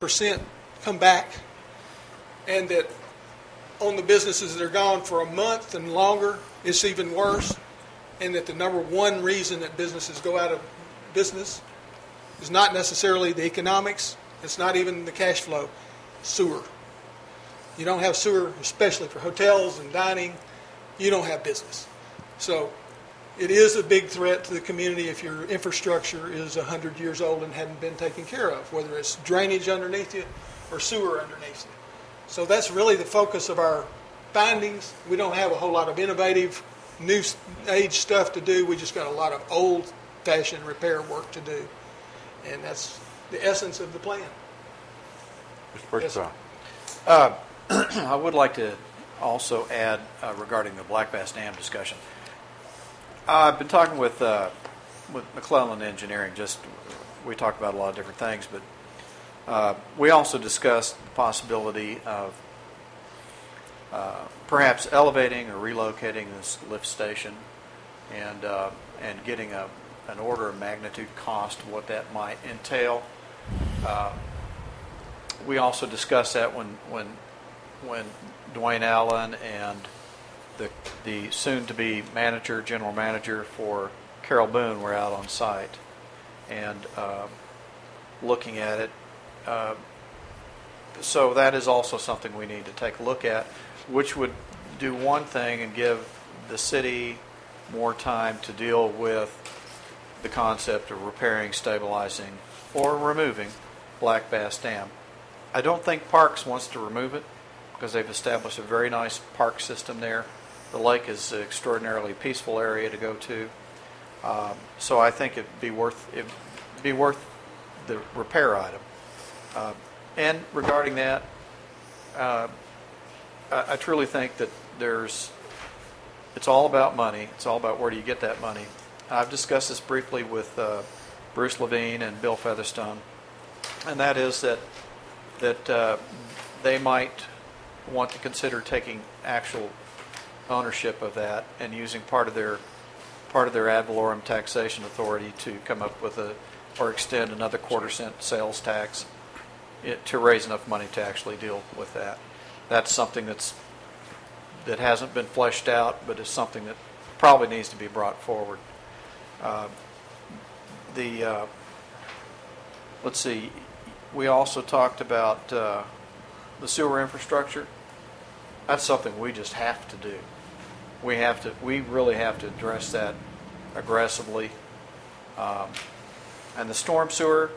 percent come back, and that on the businesses that are gone for a month and longer, it's even worse, and that the number one reason that businesses go out of business is not necessarily the economics, it's not even the cash flow, sewer. You don't have sewer, especially for hotels and dining, you don't have business. So it is a big threat to the community if your infrastructure is 100 years old and hadn't been taken care of, whether it's drainage underneath you or sewer underneath you. So that's really the focus of our findings. We don't have a whole lot of innovative, new age stuff to do. We just got a lot of old-fashioned repair work to do. And that's the essence of the plan. Mr. Yes, I would like to also add regarding the Black Bass Dam discussion. I've been talking with McClung Engineering. We talked about a lot of different things, but we also discussed the possibility of perhaps elevating or relocating this lift station, and getting an order of magnitude cost of what that might entail. We also discussed that when Dwayne Allen and the soon-to-be general manager for Carol Boone were out on site and looking at it. So that is also something we need to take a look at, which would do one thing and give the city more time to deal with the concept of repairing, stabilizing, or removing Black Bass Dam. I don't think Parks wants to remove it because they've established a very nice park system there. The lake is an extraordinarily peaceful area to go to. So I think it'd be worth the repair item. And regarding that, I truly think that it's all about money. It's all about where do you get that money. I've discussed this briefly with Bruce Levine and Bill Featherstone, and that is that they might want to consider taking actual ownership of that and using part of their ad valorem taxation authority to come up with or extend another quarter-cent sales tax to raise enough money to actually deal with that. That's something that hasn't been fleshed out, but is something that probably needs to be brought forward. Let's see. We also talked about the sewer infrastructure. That's something we just have to do. We really have to address that aggressively. And the storm sewer,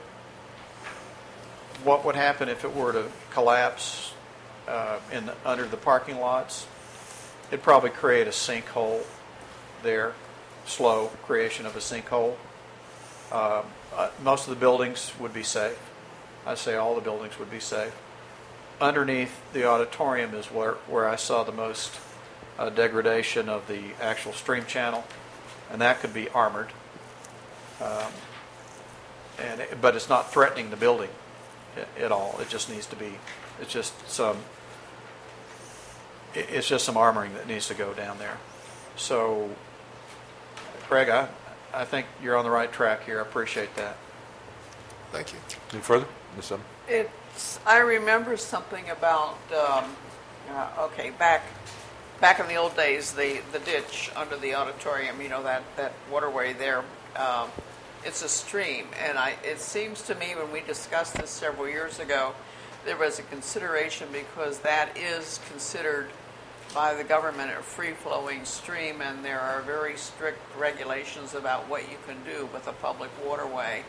what would happen if it were to collapse under the parking lots? It'd probably create a sinkhole there, slow creation of a sinkhole. Most of the buildings would be safe. I'd say all the buildings would be safe. Underneath the auditorium is where I saw the most degradation of the actual stream channel, and that could be armored. But it's not threatening the building at all. It just needs to be. It's just some armoring that needs to go down there. So, Craig, I think you're on the right track here. I appreciate that. Thank you. Any further, Ms. Summer? I remember something about back in the old days, the ditch under the auditorium. That waterway there. It's a stream, and it seems to me when we discussed this several years ago, there was a consideration because that is considered by the government a free-flowing stream, and there are very strict regulations about what you can do with a public waterway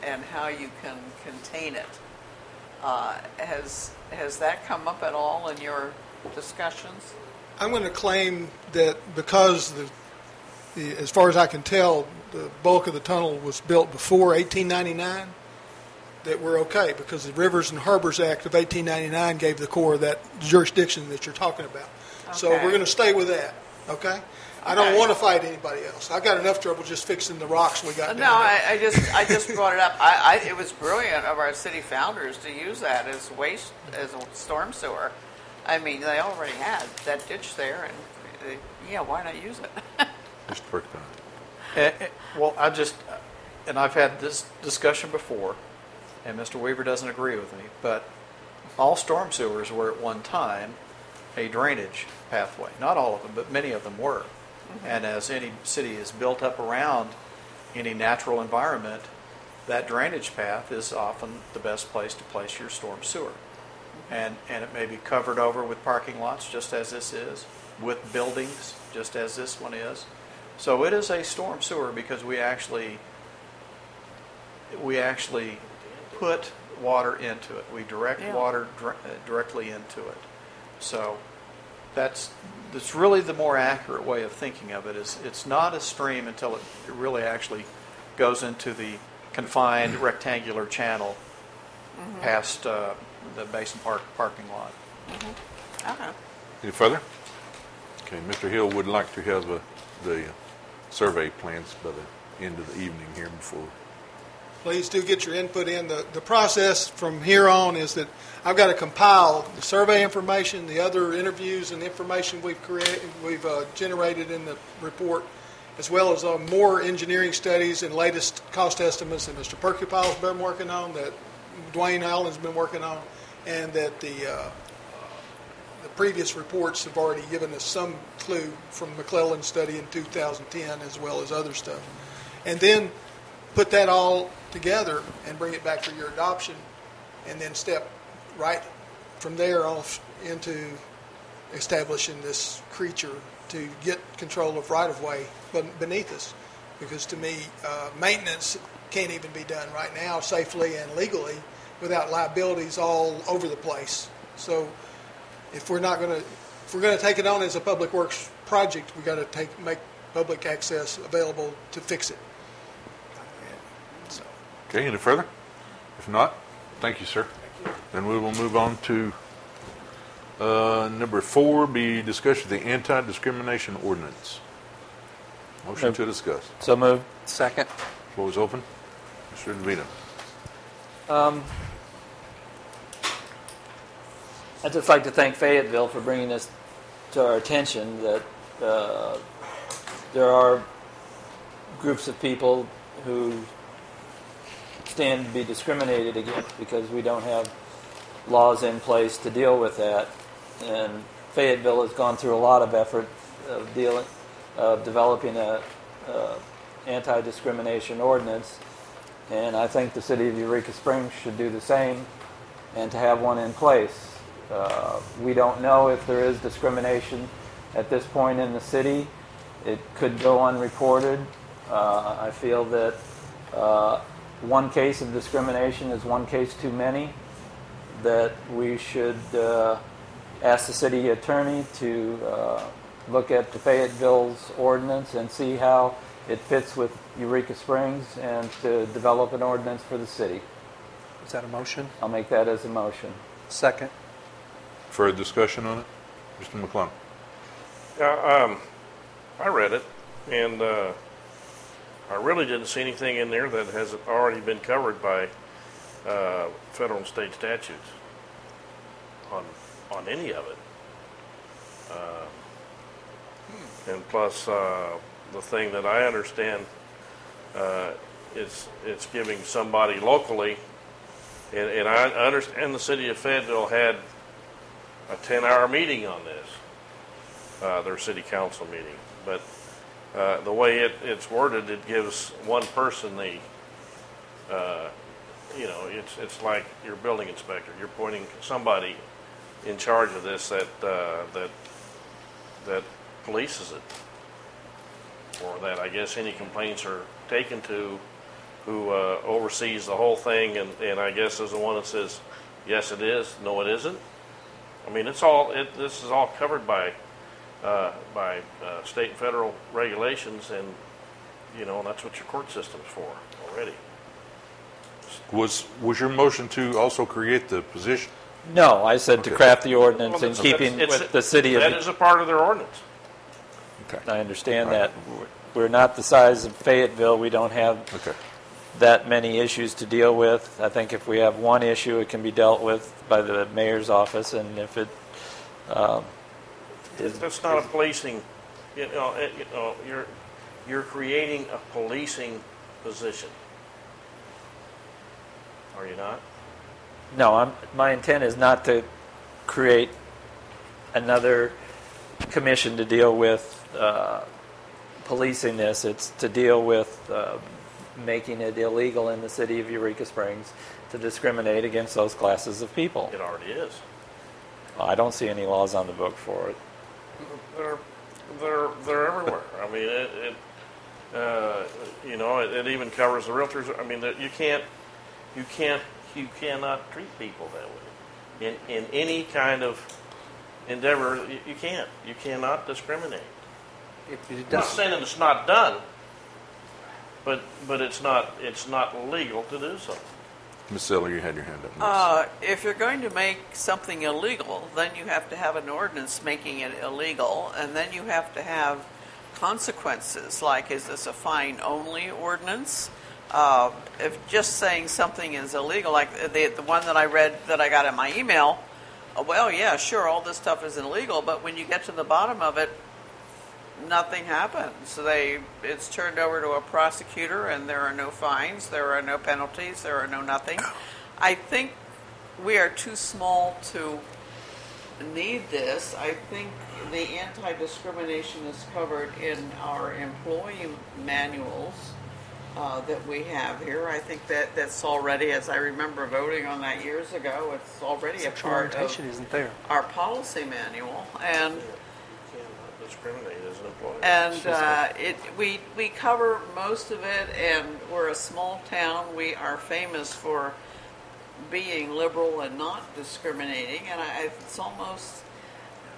and how you can contain it. Has that come up at all in your discussions? I'm going to claim that because as far as I can tell, the bulk of the tunnel was built before 1899, that we're okay, because the Rivers and Harbors Act of 1899 gave the Corps that jurisdiction that you're talking about. Okay. So we're going to stay with that, okay? I don't want to fight anybody else. I got enough trouble just fixing the rocks we got down there. I just brought it up. It was brilliant of our city founders to use that as a storm sewer. I mean, they already had that ditch there, and why not use it? Mr. Burkett. Well, I've had this discussion before, and Mr. Weaver doesn't agree with me, but all storm sewers were at one time a drainage pathway. Not all of them, but many of them were. And as any city is built up around any natural environment, that drainage path is often the best place to place your storm sewer. And it may be covered over with parking lots, just as this is, with buildings, just as this one is. So it is a storm sewer because we actually put water into it. We direct water directly into it. So that's really the more accurate way of thinking of it. Is it's not a stream until it really actually goes into the confined rectangular channel past the Basin Park parking lot. Okay. Any further? Okay, Mr. Hill would like to have the survey plans by the end of the evening here before. Please do get your input in. The process from here on is that I've got to compile the survey information, the other interviews and information we've generated in the report, as well as more engineering studies and latest cost estimates that Mr. Perkypile's been working on, that Dwayne Allen's been working on, and that the previous reports have already given us some clue from McClellan's study in 2010, as well as other stuff. And then put that all together and bring it back for your adoption, and then step right from there off into establishing this creature to get control of right-of-way beneath us. Because to me, maintenance can't even be done right now safely and legally without liabilities all over the place. So if we're going to take it on as a public works project, we got to make public access available to fix it. So. Okay, any further? If not, thank you, sir. Then we will move on to number 4, be discussion of the anti-discrimination ordinance. Motion to discuss. So moved. Second. Floor is open. Mr. DeVito. I'd just like to thank Fayetteville for bringing this to our attention, that there are groups of people who stand to be discriminated against because we don't have laws in place to deal with that. And Fayetteville has gone through a lot of effort of developing a anti-discrimination ordinance, and I think the city of Eureka Springs should do the same and to have one in place. We don't know if there is discrimination at this point in the city. It could go unreported. I feel that one case of discrimination is one case too many, that we should ask the city attorney to look at the Fayetteville's ordinance and see how it fits with Eureka Springs and to develop an ordinance for the city. Is that a motion? I'll make that as a motion. Second. Further discussion on it? Mr. McClung. I read it, and I really didn't see anything in there that hasn't already been covered by federal and state statutes on any of it. And plus, the thing that I understand, it's giving somebody locally, and I understand the city of Fayetteville had a 10-hour meeting on this, their city council meeting. But the way it's worded, it gives one person the, it's like your building inspector. You're appointing somebody in charge of this that polices it, or that I guess any complaints are taken to, who oversees the whole thing, and I guess is the one that says, yes, it is, no, it isn't. I mean, this is all covered by state and federal regulations, and that's what your court system's for already. Was your motion to also create the position? No, I said to craft the ordinance Well, in keeping with the city of... That is a part of their ordinance. Okay. I understand that. We're not the size of Fayetteville. We don't have that many issues to deal with. I think if we have one issue, it can be dealt with by the mayor's office, and if it That's not a policing. You're creating a policing position. Are you not? No, my intent is not to create another commission to deal with policing this. It's to deal with making it illegal in the city of Eureka Springs to discriminate against those classes of people. It already is. I don't see any laws on the book for it. They're everywhere. I mean, it even covers the realtors. I mean, you cannot treat people that way. In any kind of endeavor, you can't. You cannot discriminate. I'm not saying that it's not done, but it's not legal to do so. Ms. Seller, you had your hand up. If you're going to make something illegal, then you have to have an ordinance making it illegal, and then you have to have consequences. Like, is this a fine-only ordinance? If just saying something is illegal, like the one that I read that I got in my email, well, yeah, sure, all this stuff is illegal, but when you get to the bottom of it, nothing happens. It's turned over to a prosecutor, and there are no fines, there are no penalties, there are no nothing. I think we are too small to need this. I think the anti-discrimination is covered in our employee manuals that we have here. I think that's already, as I remember voting on that years ago, it's already a part of isn't there. our policy manual. And Discriminate as an employee. And we cover most of it, and we're a small town. We are famous for being liberal and not discriminating, and it's almost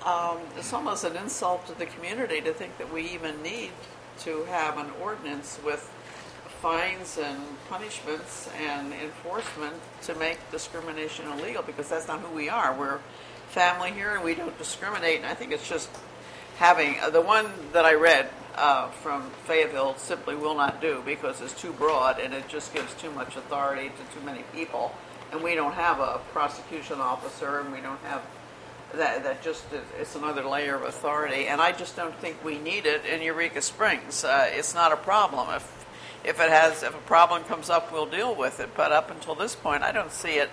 an insult to the community to think that we even need to have an ordinance with fines and punishments and enforcement to make discrimination illegal, because that's not who we are. We're family here, and we don't discriminate, and I think it's just having the one that I read from Fayetteville simply will not do, because it's too broad and it just gives too much authority to too many people, and we don't have a prosecution officer, and we don't have that just it's another layer of authority, and I just don't think we need it in Eureka Springs. It's not a problem. If a problem comes up, we'll deal with it, but up until this point I don't see it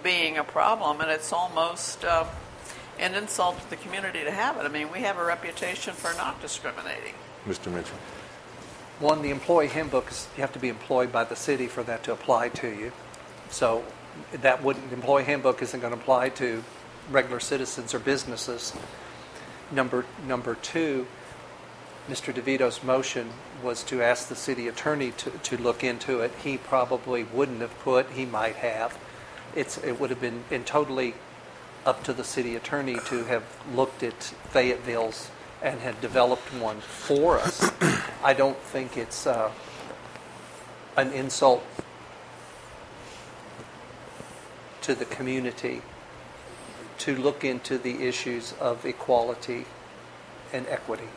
being a problem, and it's almost an insult to the community to have it. I mean, we have a reputation for not discriminating. Mr. Mitchell. One, the employee handbook is you have to be employed by the city for that to apply to you. So the employee handbook isn't going to apply to regular citizens or businesses. Number two, Mr. DeVito's motion was to ask the city attorney to look into it. He probably wouldn't have he might have. It would have been totally up to the city attorney to have looked at Fayetteville's and had developed one for us. I don't think it's an insult to the community to look into the issues of equality and equity.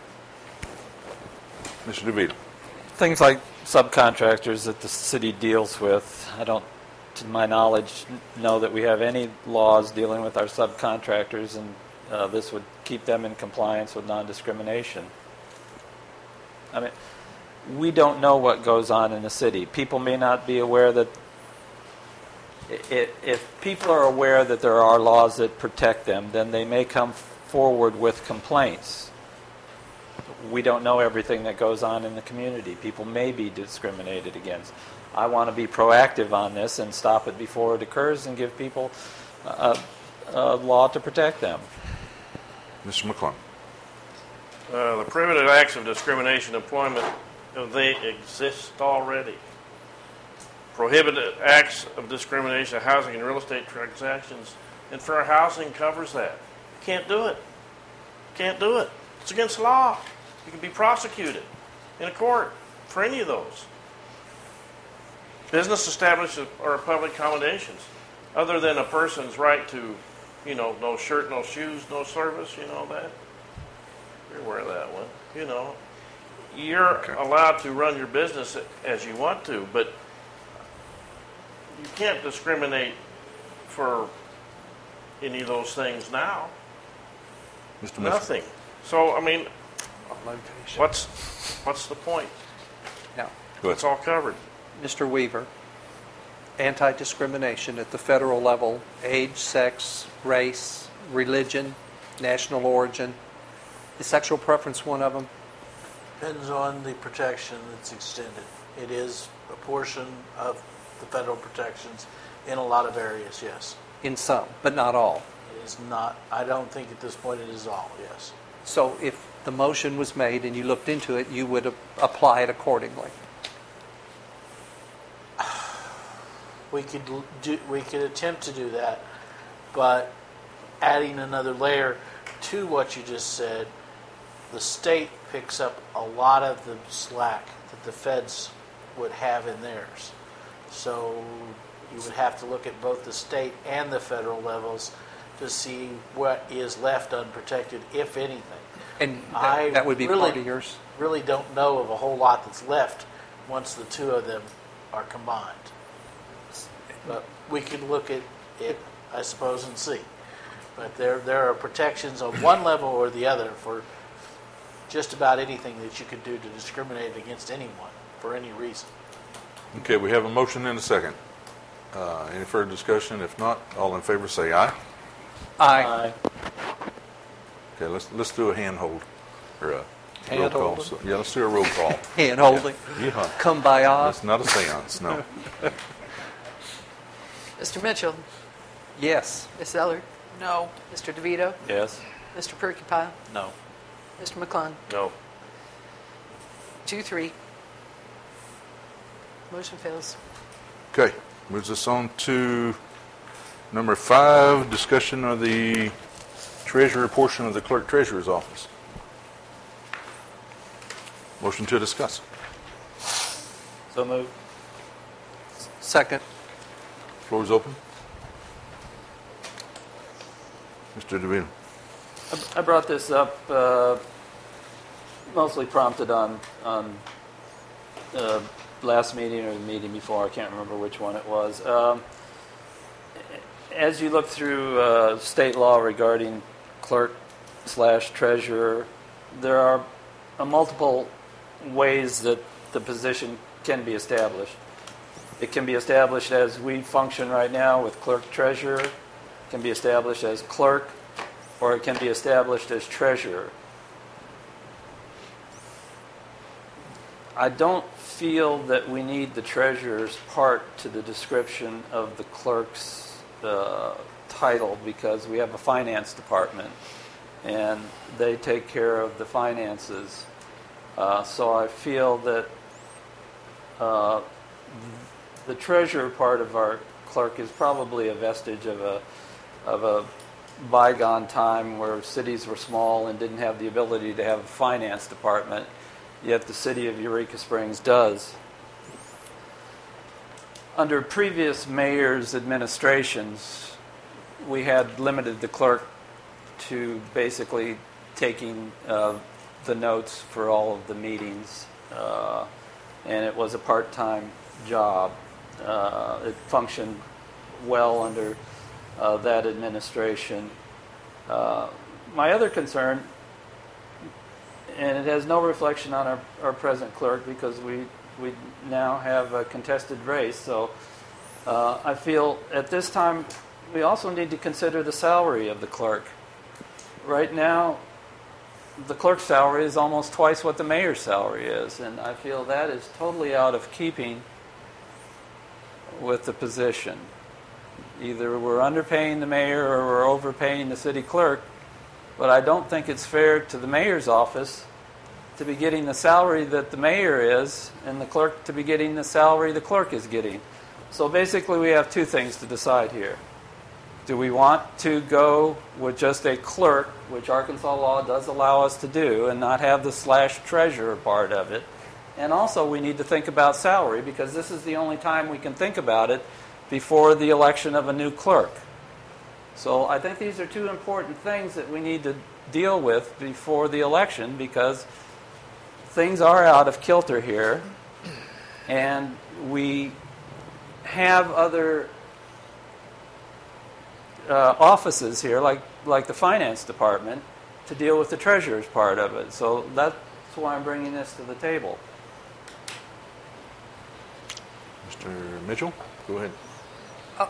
Mr. DeVito. Things like subcontractors that the city deals with, I don't, to my knowledge, know that we have any laws dealing with our subcontractors, and this would keep them in compliance with non-discrimination. I mean, we don't know what goes on in the city. People may not be aware that if people are aware that there are laws that protect them, then they may come forward with complaints. We don't know everything that goes on in the community. People may be discriminated against. I want to be proactive on this and stop it before it occurs and give people a law to protect them. Mr. McClung. The prohibited acts of discrimination in employment, they exist already. Prohibited acts of discrimination in housing and real estate transactions, and fair housing covers that. Can't do it. Can't do it. It's against the law. You can be prosecuted in a court for any of those. Business establishments are public accommodations, other than a person's right to, no shirt, no shoes, no service, that. You're aware of that one. You're allowed to run your business as you want to, but you can't discriminate for any of those things now. Mr. Nothing. So, what's the point? Now, Go ahead. It's all covered. Mr. Weaver, anti-discrimination at the federal level, age, sex, race, religion, national origin. Is sexual preference one of them? Depends on the protection that's extended. It is a portion of the federal protections in a lot of areas, yes. In some, but not all. It is not, I don't think at this point it is all, yes. So if the motion was made and you looked into it, you would apply it accordingly. We could attempt to do that, but adding another layer to what you just said, the state picks up a lot of the slack that the feds would have in theirs. So you would have to look at both the state and the federal levels to see what is left unprotected, if anything. And that would be part of yours? Really don't know of a whole lot that's left once the two of them are combined. But we could look at it, I suppose, and see. But there are protections on one level or the other for just about anything that you could do to discriminate against anyone for any reason. Okay, we have a motion and a second. Any further discussion? If not, all in favor say aye. Aye. Okay, let's do a hand hold or a Hand roll call. holding? So, yeah, let's do a roll call. Hand holding. Yeah. Kumbaya. It's not a seance, no. Mr. Mitchell, Yes. Ms. Eller, No. Mr. DeVito, Yes. Mr. Porcupine, No. Mr. McClung. No. 2-3. Motion fails. Okay, moves us on to number 5, discussion of the treasurer portion of the clerk treasurer's office. Motion to discuss. So moved. Second. Floor is open. Mr. DeVito. I brought this up mostly prompted on last meeting or the meeting before. I can't remember which one it was. As you look through state law regarding clerk/treasurer, there are multiple ways that the position can be established. It can be established as we function right now with clerk-treasurer. It can be established as clerk, or it can be established as treasurer. I don't feel that we need the treasurer's part to the description of the clerk's title, because we have a finance department and they take care of the finances. So I feel that the treasurer part of our clerk is probably a vestige of a bygone time where cities were small and didn't have the ability to have a finance department, yet the city of Eureka Springs does. Under previous mayor's administrations, we had limited the clerk to basically taking the notes for all of the meetings, and it was a part-time job. It functioned well under that administration. My other concern, and it has no reflection on our present clerk because we now have a contested race, so I feel at this time we also need to consider the salary of the clerk. Right now, the clerk's salary is almost twice what the mayor's salary is, and I feel that is totally out of keeping with the position. Either we're underpaying the mayor or we're overpaying the city clerk, but I don't think it's fair to the mayor's office to be getting the salary that the mayor is and the clerk to be getting the salary the clerk is getting. So basically we have two things to decide here. Do we want to go with just a clerk, which Arkansas law does allow us to do, and not have the /treasurer part of it? And also we need to think about salary, because this is the only time we can think about it before the election of a new clerk. So I think these are two important things that we need to deal with before the election, because things are out of kilter here, and we have other offices here, like the finance department, to deal with the treasurer's part of it. So that's why I'm bringing this to the table. Mr. Mitchell, go ahead.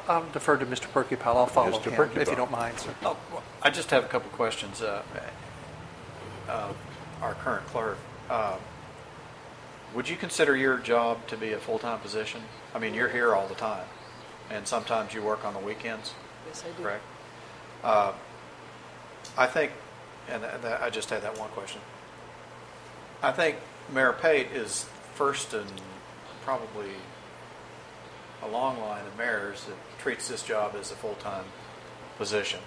I'll defer to Mr. Perkypile. I'll follow Mr. him, Perkypile. if you don't mind, sir. Oh, well, I just have a couple questions. Our current clerk, would you consider your job to be a full-time position? I mean, you're here all the time, and sometimes you work on the weekends, Yes, I do. correct? I think, and I just had that one question. I think Mayor Pate is first in probably a long line of mayors that treats this job as a full-time position.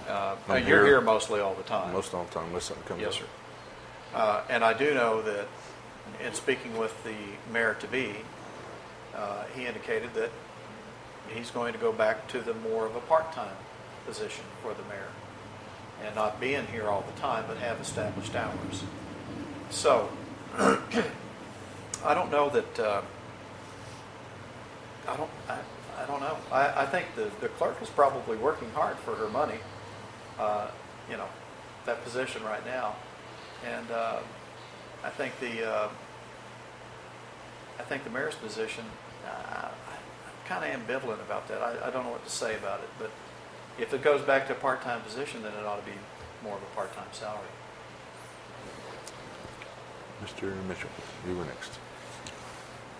I'm You're here here mostly all the time. Most of the time, unless something comes Yes, up. sir. And I do know that in speaking with the mayor-to-be, he indicated that he's going to go back to the more of a part-time position for the mayor and not being here all the time, but have established hours. So, I don't know that, I don't know. I think the clerk is probably working hard for her money, that position right now. And I think the mayor's position, I'm kind of ambivalent about that. I don't know what to say about it, but if it goes back to a part-time position, then it ought to be more of a part-time salary. Mr. Mitchell, you were next.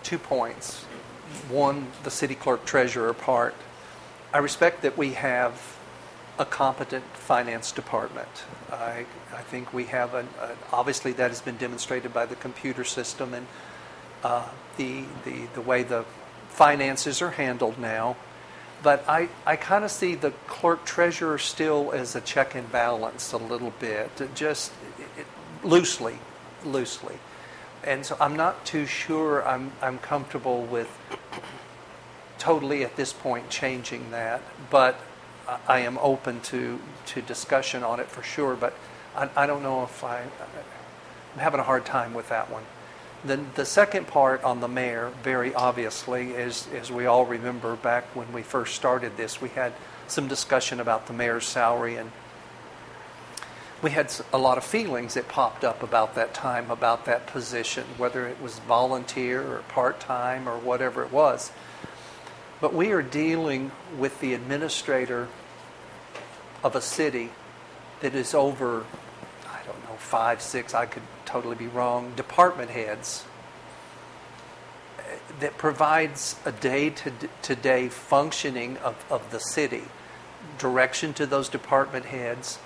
2 points. One, the city clerk treasurer part. I respect that we have a competent finance department. I think we have obviously that has been demonstrated by the computer system and the way the finances are handled now. But I kind of see the clerk treasurer still as a check and balance a little bit, just loosely. And so I'm not too sure I'm comfortable with totally at this point changing that, but I am open to discussion on it for sure, but I don't know if I'm having a hard time with that one. Then the second part on the mayor, very obviously, as we all remember back when we first started this, we had some discussion about the mayor's salary, and we had a lot of feelings that popped up about that time, about that position, whether it was volunteer or part-time or whatever it was. But we are dealing with the administrator of a city that is over, I don't know, 5, 6, I could totally be wrong, department heads that provides a day-to-day functioning of the city, direction to those department heads,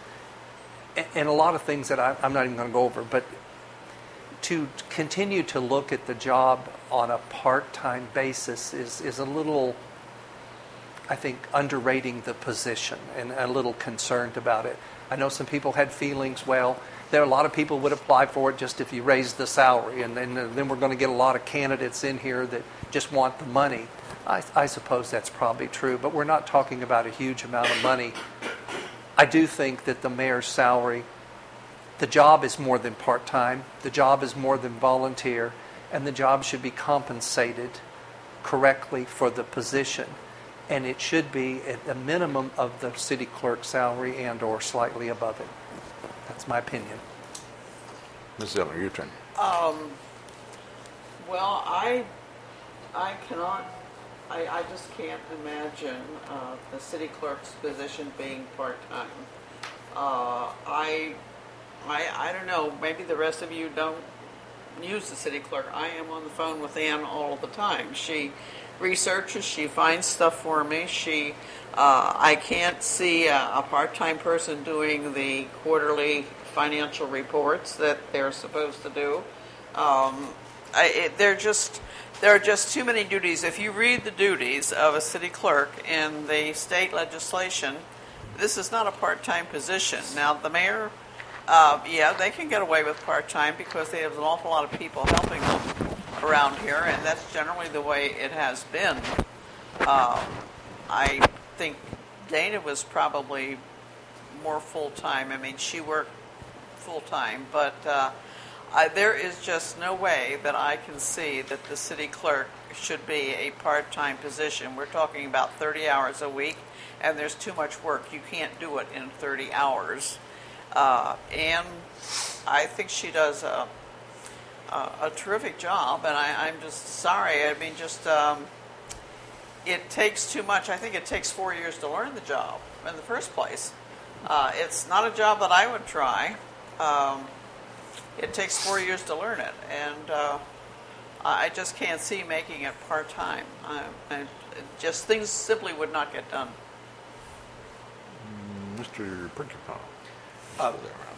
and a lot of things that I'm not even going to go over, but to continue to look at the job on a part-time basis is a little, I think, underrating the position and a little concerned about it. I know some people had feelings, well, there are a lot of people would apply for it just if you raise the salary, and then we're going to get a lot of candidates in here that just want the money. I suppose that's probably true, but we're not talking about a huge amount of money. I do think that the mayor's salary, the job is more than part-time, the job is more than volunteer, and the job should be compensated correctly for the position. And it should be at the minimum of the city clerk's salary and or slightly above it. That's my opinion. Ms. Zeller, your turn. Well, I cannot, I just can't imagine the city clerk's position being part-time. I don't know, maybe the rest of you don't use the city clerk. I am on the phone with Ann all the time. She researches, she finds stuff for me. I can't see a part-time person doing the quarterly financial reports that they're supposed to do. There are just too many duties. If you read the duties of a city clerk in the state legislation, this is not a part-time position. Now, the mayor, they can get away with part-time because they have an awful lot of people helping them around here, and that's generally the way it has been. I think Dana was probably more full-time. I mean, she worked full-time, but there is just no way that I can see that the city clerk should be a part-time position. We're talking about 30 hours a week, and there's too much work. You can't do it in 30 hours. And I think she does a terrific job, and I'm just sorry. I mean, it takes too much. I think it takes 4 years to learn the job in the first place. It's not a job that I would try. It takes 4 years to learn it, and I just can't see making it part-time. Just things simply would not get done. Mr. Porcupine.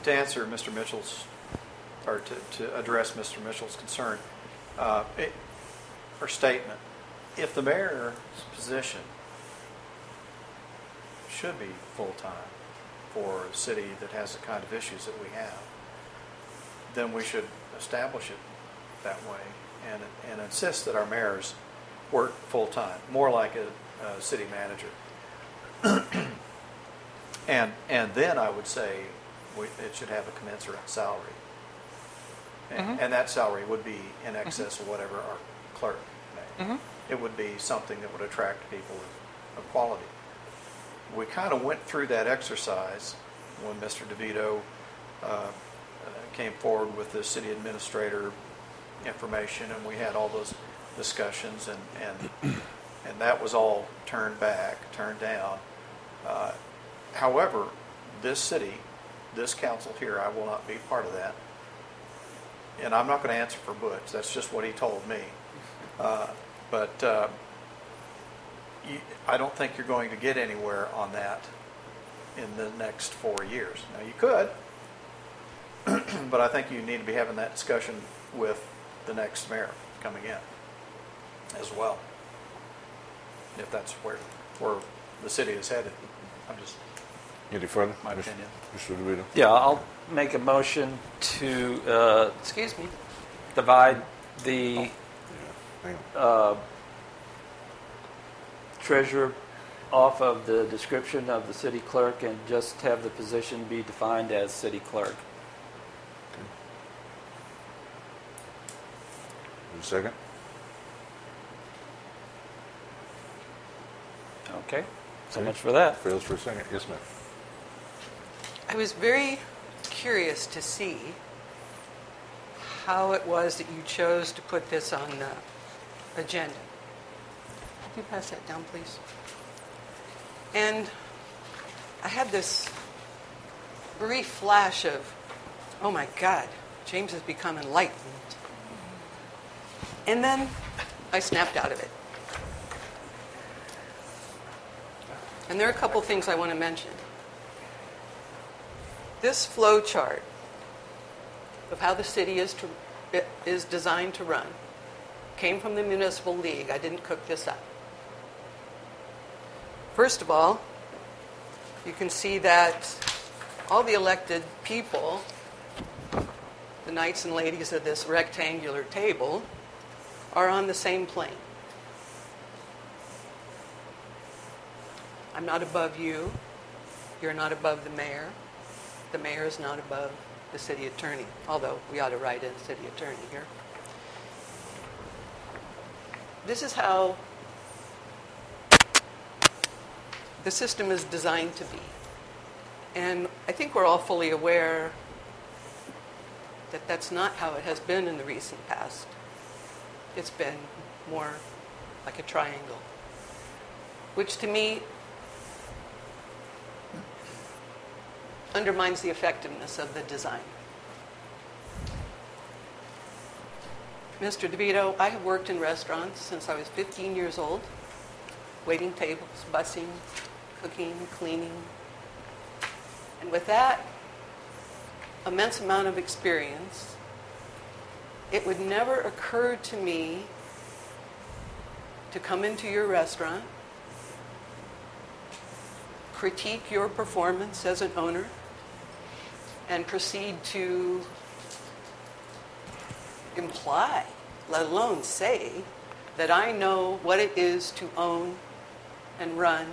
To answer Mr. Mitchell's, or to address Mr. Mitchell's concern, or statement, if the mayor's position should be full-time for a city that has the kind of issues that we have, then we should establish it that way and insist that our mayors work full-time, more like a city manager. And then I would say it should have a commensurate salary. And that salary would be in excess of whatever our clerk made. It would be something that would attract people of quality. We kind of went through that exercise when Mr. DeVito came forward with the city administrator information, and we had all those discussions, and that was all turned down. However, this city, this council here, I will not be part of that. And I'm not going to answer for Butch. That's just what he told me. But I don't think you're going to get anywhere on that in the next 4 years. Now, you could, but I think you need to be having that discussion with the next mayor coming in as well, if that's where the city is headed. I'm just... Any further? My opinion. Mr. DeVito. Yeah, I'll make a motion to, divide the Hang on. treasurer off of the description of the city clerk and just have the position be defined as city clerk. Second? Okay, so much for that. Fails for a second. Yes, ma'am. I was very curious to see how it was that you chose to put this on the agenda. Could you pass that down, please? And I had this brief flash of, oh my God, James has become enlightened. And then I snapped out of it. And there are a couple things I want to mention. This flow chart of how the city is designed to run came from the Municipal League. I didn't cook this up. First of all, you can see that all the elected people, the knights and ladies of this rectangular table, are on the same plane. I'm not above you. You're not above the mayor. The mayor is not above the city attorney, although we ought to write in city attorney here. This is how the system is designed to be. And I think we're all fully aware that that's not how it has been in the recent past. It's been more like a triangle, which to me undermines the effectiveness of the design. Mr. DeVito, I have worked in restaurants since I was 15 years old, waiting tables, bussing, cooking, cleaning. And with that immense amount of experience, it would never occur to me to come into your restaurant, critique your performance as an owner, and proceed to imply, let alone say, that I know what it is to own and run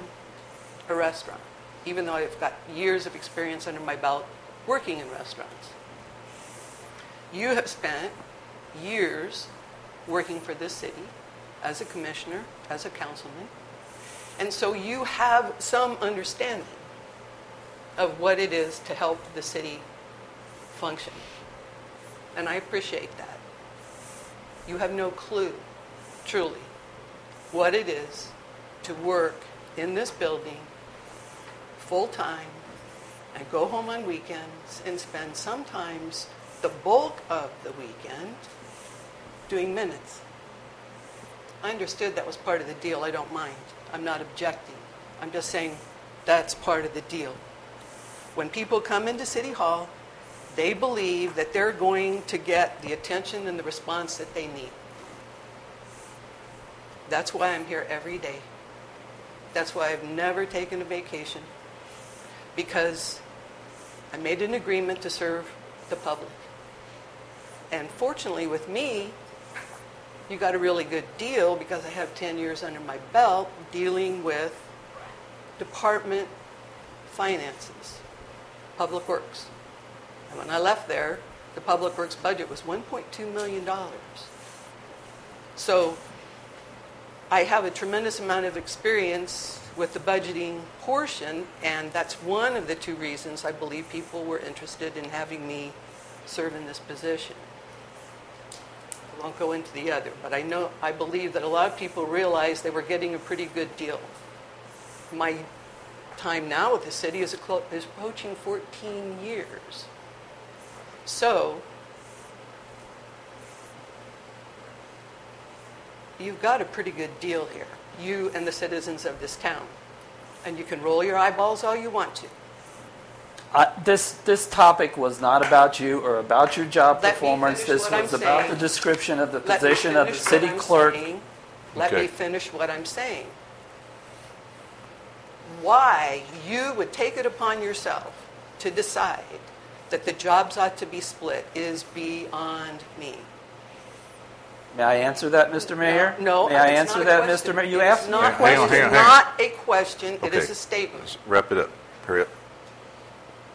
a restaurant, even though I've got years of experience under my belt working in restaurants. You have spent years working for this city as a commissioner, as a councilman, and so you have some understanding of what it is to help the city function. And I appreciate that. You have no clue, truly, what it is to work in this building full-time and go home on weekends and spend sometimes the bulk of the weekend doing minutes. I understood that was part of the deal. I don't mind. I'm not objecting. I'm just saying that's part of the deal. When people come into City Hall, they believe that they're going to get the attention and the response that they need. That's why I'm here every day. That's why I've never taken a vacation, because I made an agreement to serve the public. And fortunately with me, you got a really good deal because I have 10 years under my belt dealing with department finances, Public Works. And when I left there, the Public Works budget was $1.2 million. So I have a tremendous amount of experience with the budgeting portion, and that's one of the two reasons I believe people were interested in having me serve in this position. I won't go into the other, but I believe that a lot of people realized they were getting a pretty good deal. My time now with the city is approaching 14 years. So you've got a pretty good deal here, you and the citizens of this town. And you can roll your eyeballs all you want to. This topic was not about you or about your job Let me performance. finish This what was I'm about saying. the description of the Let me position of the finish city what I'm clerk. saying. Let Okay. me finish what I'm saying. Why you would take it upon yourself to decide that the jobs ought to be split is beyond me. May I answer that, Mr. Mayor? No, May I it's answer not a that, question. Mr. Mayor? You It is asked me. not a Hang on, question. hang on, hang on. Not a question. It Okay. is a statement. Let's wrap it up. Hurry up.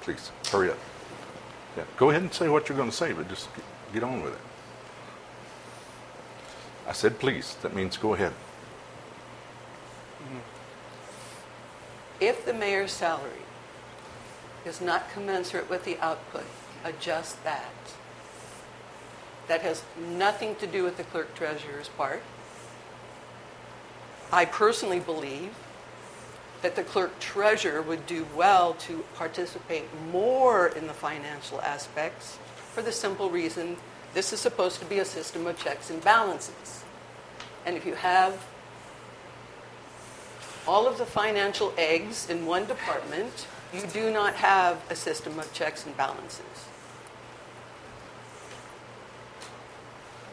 Please, hurry up. Yeah. Go ahead and say what you're going to say, but just get on with it. I said please. That means go ahead. If the mayor's salary is not commensurate with the output, adjust that. That has nothing to do with the clerk treasurer's part. I personally believe that the clerk treasurer would do well to participate more in the financial aspects for the simple reason this is supposed to be a system of checks and balances. And if you have all of the financial eggs in one department, you do not have a system of checks and balances.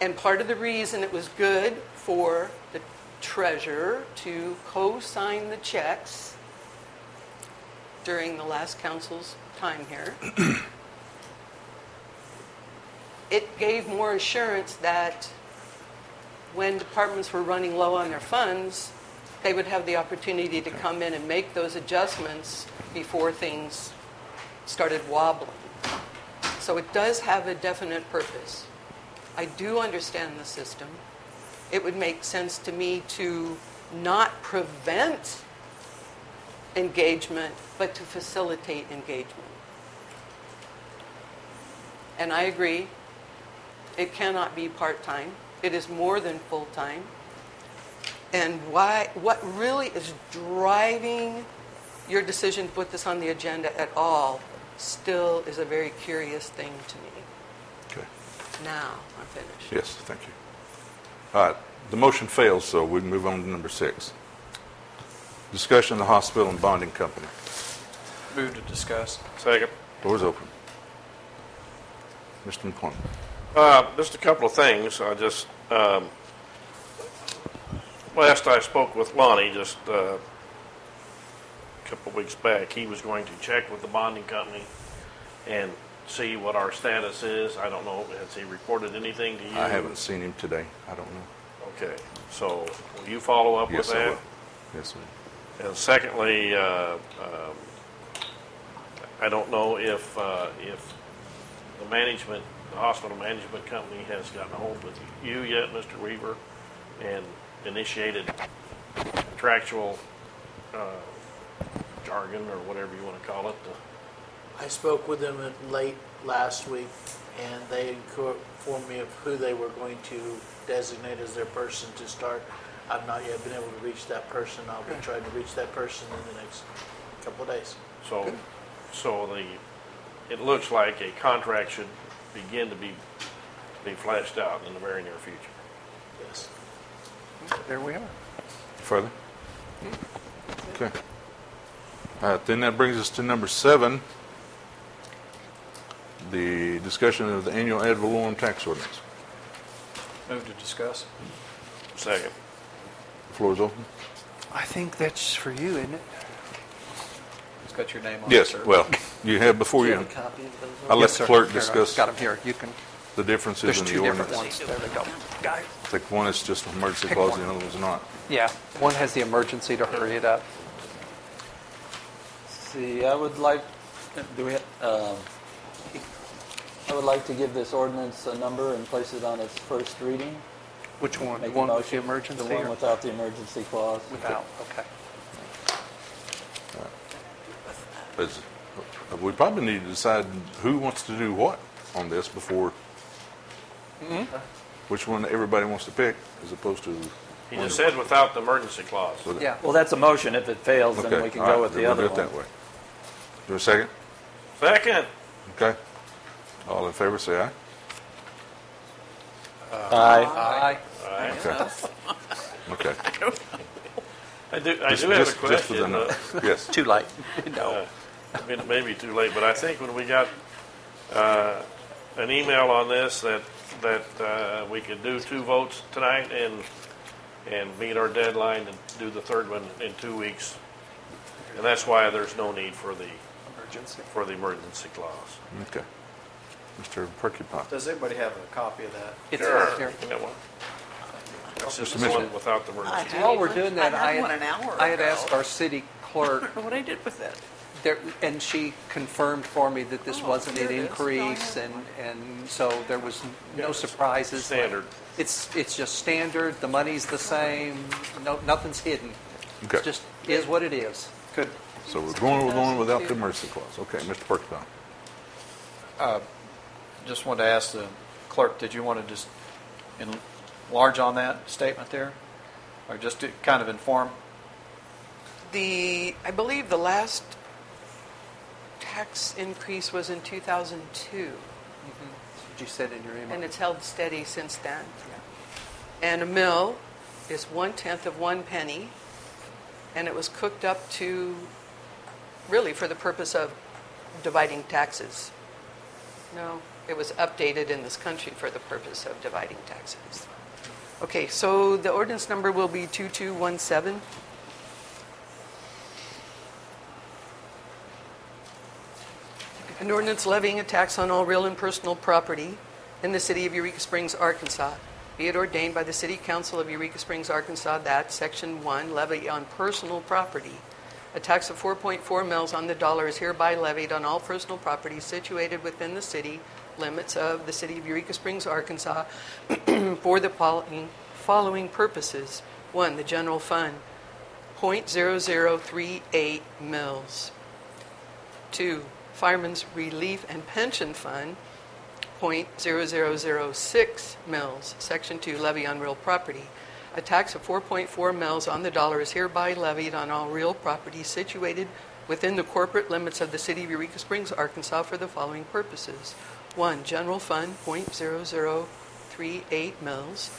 And part of the reason it was good for the treasurer to co-sign the checks during the last council's time here, it gave more assurance that when departments were running low on their funds, they would have the opportunity to come in and make those adjustments before things started wobbling. So it does have a definite purpose. I do understand the system. It would make sense to me to not prevent engagement, but to facilitate engagement. And I agree, it cannot be part-time. It is more than full-time. And what really is driving your decision to put this on the agenda at all still is a very curious thing to me. Okay. Now, I'm finished. Yes, thank you. All right. The motion fails, so we can move on to number 6. Discussion of the hospital and bonding company. Move to discuss. Second. Doors open. Mr. McClung. Just a couple of things. I just, last I spoke with Lonnie just a couple of weeks back, he was going to check with the bonding company and see what our status is. I don't know, has he reported anything to you? I haven't seen him today. I don't know. Okay, so will you follow up Yes, with I that? will. Yes, sir. And secondly, I don't know if the management, the hospital management company has gotten a hold with you yet, Mr. Weaver, and initiated contractual jargon or whatever you want to call it. I spoke with them late last week, and they informed me of who they were going to designate as their person to start I've not yet been able to reach that person. I'll be trying to reach that person in the next couple of days. So, it looks like a contract should begin to be fleshed out in the very near future. Yes. There we are. Further? Okay. All right, then that brings us to number 7, the discussion of the annual ad valorem tax ordinance. Move to discuss. Second. The floor is open. I think that's for you, isn't it? It's got your name on Yes, it, sir. well, you have before Do you you, have a copy of those? I'll let Yes, the sir. clerk Here, discuss I've got them here. You can. the differences There's in the 2 different ordinance. ones. There we go. Guys. I think one is just an emergency Pick clause, one. the other one's not. Yeah, one has the emergency to hurry it up. See, I would like, I would like to give this ordinance a number and place it on its first reading. Which one? The Make a one with the motion. emergency? The one or- without the emergency clause. Without, okay. We probably need to decide who wants to do what on this before, which one everybody wants to pick, as opposed to. He just said without the emergency clause. Yeah. Well, that's a motion. If it fails, Okay, then we can all right, go with then the we'll other do it that one. way. Do a second? Second. Okay. All in favor, say aye. Aye. Aye. Okay. Okay. I do Just have a for question. the note. Yes. Too late. No. It may be too late, but I think when we got an email on this that we could do 2 votes tonight and meet our deadline and do the third one in 2 weeks, and that's why there's no need for the emergency clause. Okay. Mr. Porcupine. Does everybody have a copy of that? It's Sure. here. You got one? It's just Mr. the one Mitchell. without the emergency. While we're doing that, I had one an hour I had ago. asked our city clerk, I don't know what I did with it. and she confirmed for me that this wasn't an here it is. increase, No, I have and so there was no surprises. Standard. It's just standard. The money's the same. No, nothing's hidden. Okay. It just is what it is. Good. So we're going without the emergency clause. Okay, Mr. Porcupine. Just wanted to ask the clerk, did you want to just enlarge on that statement there? Or just to kind of inform? I believe the last tax increase was in 2002, That's what you said in your email. and it's held steady since then. And a mill is 1/10 of 1 penny, and it was cooked up to, really for the purpose of dividing taxes. No, it was updated in this country for the purpose of dividing taxes. Okay, so the ordinance number will be 2217. An ordinance levying a tax on all real and personal property in the city of Eureka Springs, Arkansas. Be it ordained by the City Council of Eureka Springs, Arkansas, that Section 1, levy on personal property. A tax of 4.4 mils on the dollar is hereby levied on all personal property situated within the city limits of the city of Eureka Springs, Arkansas, for the following purposes. 1, the general fund, 0.0038 mils. 2, Fireman's Relief and Pension Fund, 0.0006 mils. Section 2, levy on real property. A tax of 4.4 mils on the dollar is hereby levied on all real property situated within the corporate limits of the city of Eureka Springs, Arkansas, for the following purposes. 1, general fund, 0.0038 mils.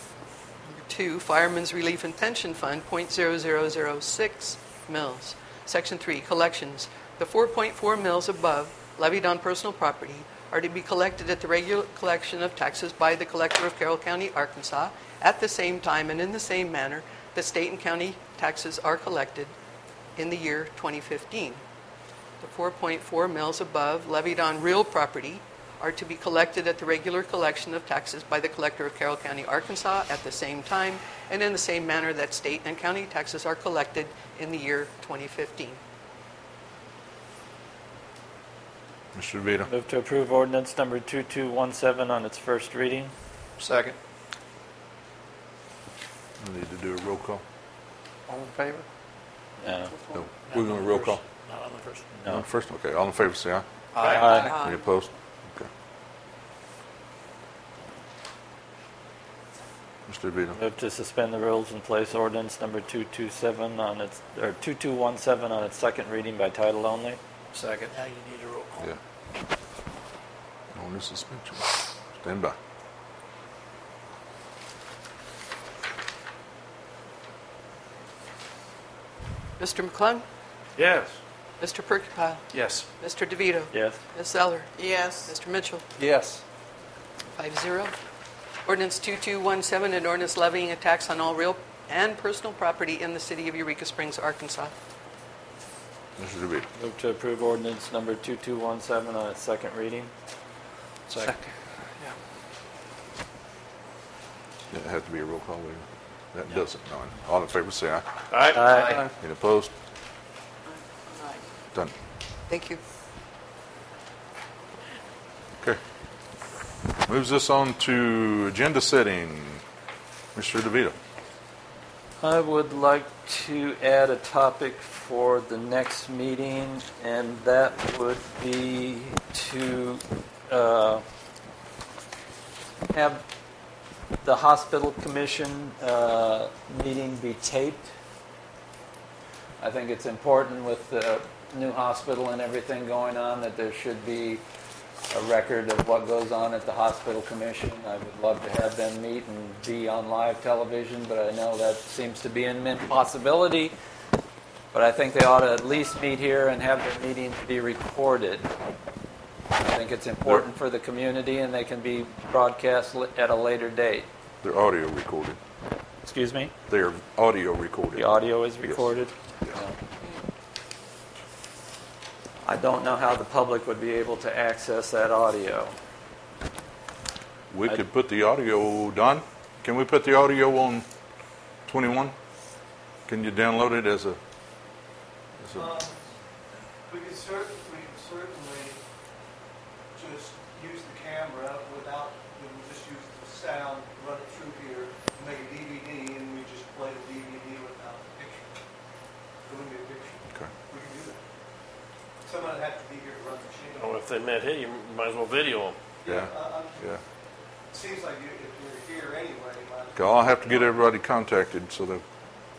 2, Fireman's Relief and Pension Fund, 0.0006 mils. Section 3, collections. The 4.4 mils above, levied on personal property, are to be collected at the regular collection of taxes by the collector of Carroll County, Arkansas, at the same time and in the same manner that state and county taxes are collected in the year 2015. The 4.4 mils above, levied on real property, are to be collected at the regular collection of taxes by the collector of Carroll County, Arkansas, at the same time and in the same manner that state and county taxes are collected in the year 2015. Mr. DeVito. Move to approve ordinance number 2217 on its first reading. Second. We need to do a roll call. All in favor? No. No, we're going to roll call. Not on the first. No. First, okay. All in favor, say aye. Aye. Any opposed? Okay. Mr. DeVito. Move to suspend the rules and place ordinance number 227 on its, or 2217 on its second reading by title only. Second. Now you need a roll call. Yeah. On the suspension. Stand by. Mr. McClung, Yes. Mr. Perkypile, Yes. Mr. DeVito, Yes. Ms. Zeller, Yes. Mr. Mitchell. Yes. 5-0. Ordinance 2217, an ordinance levying a tax on all real and personal property in the city of Eureka Springs, Arkansas. Mr. DeVito. Move to approve ordinance number 2217 on its second reading. Second. Yeah, it has to be a roll call. That doesn't. No. All in favor, say aye. Aye. Any opposed? Aye. Done. Thank you. Okay. Moves us on to agenda setting. Mr. DeVito. I would like to add a topic for the next meeting, and that would be to have the hospital commission meeting be taped. I think it's important with the new hospital and everything going on that there should be a record of what goes on at the hospital commission. I would love to have them meet and be on live television, but I know that seems to be an impossibility. But I think they ought to at least meet here and have their meetings be recorded. I think it's important for the community, and they can be broadcast at a later date. They're audio recorded. Excuse me? They're audio recorded. The audio is Yes. recorded? Yeah. I don't know how the public would be able to access that audio. We could put the audio, Don, can we put the audio on 21? Can you download it as a We could certainly just use the camera without, we would just use the sound, run it through here, make a DVD, and we just play the DVD without the picture. It wouldn't be a picture. Okay. We can do that. Someone would have to be here to run the channel. Oh, if they met here, you might as well video them. Yeah. It Yeah. seems like if you're here anyway, might as Okay, I'll have to get everybody contacted so they'll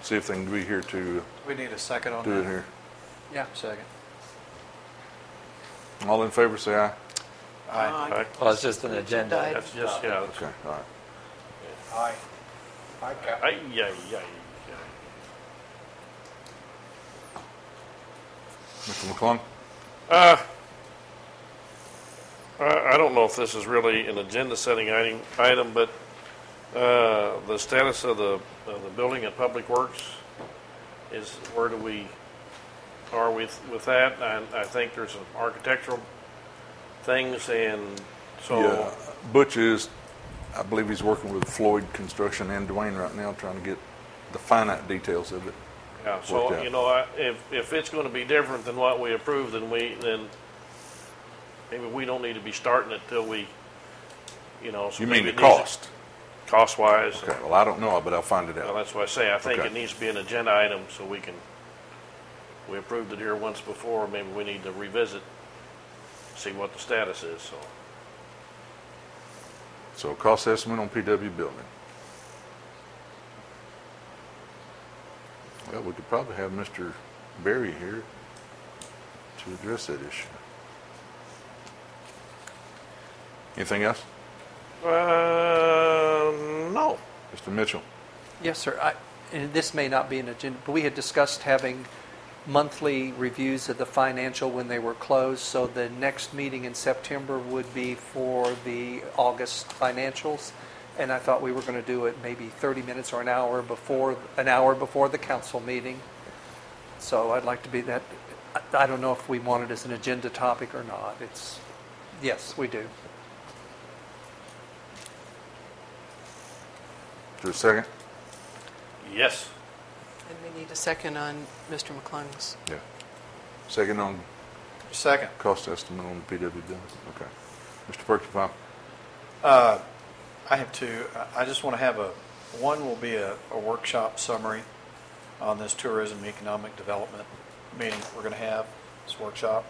see if they can be here to We need a second on do that. it here. Yeah. Second. All in favor, say aye. Aye. Well, it's just an agenda. That's just, yeah. That's, Okay, all right. Aye. aye, yeah, yeah. Mr. McClung? I don't know if this is really an agenda-setting item, but the status of the building at Public Works is, where do we are with that? I think there's some architectural things, and so Yeah, Butch is, I believe he's working with Floyd Construction and Dwayne right now trying to get the finite details of it. yeah. worked So out. you know, if it's going to be different than what we approved, then maybe we don't need to be starting it till we, you know. So You mean maybe the it needs cost? Cost-wise. Okay, well, I don't know, but I'll find it Well, out. that's what I say. I think Okay. it needs to be an agenda item so we approved it here once before. Maybe we need to revisit, see what the status is. So cost estimate on PW building. Well, we could probably have Mr. Berry here to address that issue. Anything else? No. Mr. Mitchell? Yes, sir. And this may not be an agenda, but we had discussed having monthly reviews of the financial when they were closed. So the next meeting in September would be for the August financials. And I thought we were going to do it maybe 30 minutes or an hour before the council meeting. So I'd like to be that. I don't know if we want it as an agenda topic or not. Yes, we do. Is there a second? Yes. And we need a second on Mr. McClung's. Yeah. Second on Second. cost estimate on the PW building? Okay. Mr. Perkypile? I have two. I just want to have one will be a workshop summary on this tourism economic development meeting we're going to have, this workshop.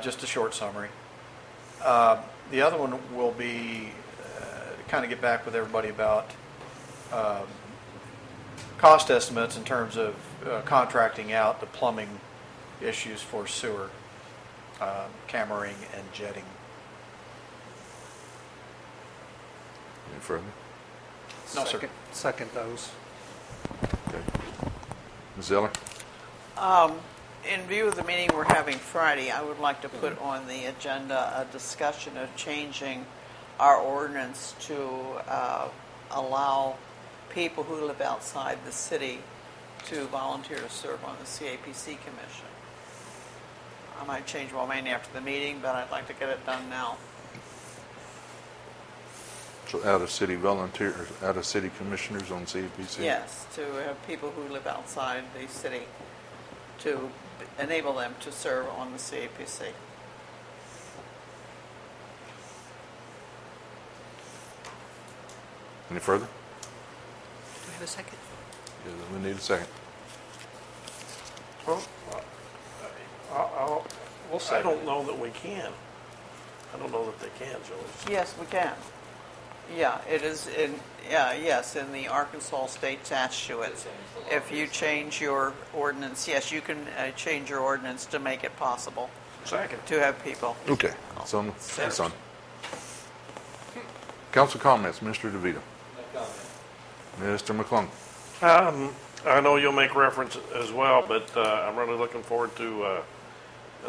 Just a short summary. The other one will be kind of get back with everybody about cost estimates in terms of contracting out the plumbing issues for sewer, cammering and jetting. Any further? No, sir. Second those. Okay. Ms. Zeller? In view of the meeting we're having Friday, I would like to put on the agenda a discussion of changing our ordinance to allow people who live outside the city to volunteer to serve on the CAPC commission. I might change my mind after the meeting, but I'd like to get it done now. So out-of-city volunteers, out-of-city commissioners on CAPC? Yes, to have people who live outside the city to enable them to serve on the CAPC. Any further? Do we have a second? Yeah, we need a second. Well, I don't know that we can. I don't know that they can, Joyce. Yes, we can. Yeah, it is in, yes, in the Arkansas state statute. If you change your ordinance, yes, you can change your ordinance to make it possible Second. to have people. Okay, it's on. It's on. Council comments, Mr. DeVito. Mr. McClung. I know you'll make reference as well, but I'm really looking forward to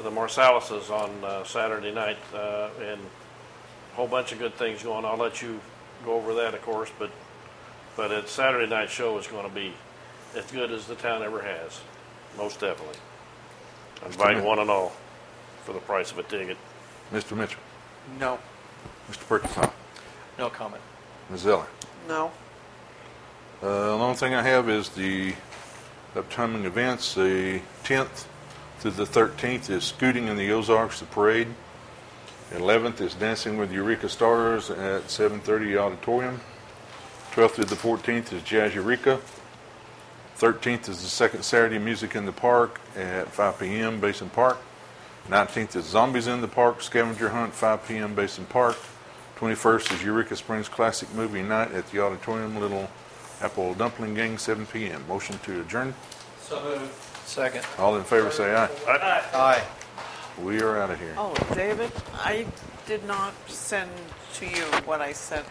the Marsalises on Saturday night, and a whole bunch of good things going on. I'll let you go over that, of course, but its Saturday night show is going to be as good as the town ever has, most definitely. I invite one and all for the price of a ticket. Mr. Mitchell. No. Mr. Perkins. No comment. Ms. Zeller. No? The only thing I have is the upcoming events. The 10th to the 13th is Scooting in the Ozarks, the parade. 11th is Dancing with Eureka Stars at 7:30 Auditorium. 12th to the 14th is Jazz Eureka. 13th is the second Saturday Music in the Park at 5 p.m. Basin Park. 19th is Zombies in the Park Scavenger Hunt 5 p.m. Basin Park. 21st is Eureka Springs Classic Movie Night at the Auditorium. Little Apple Dumpling Gang 7 p.m. Motion to adjourn. So moved. Second. All in favor say aye. Aye. We are out of here. Oh, David, I did not send to you what I sent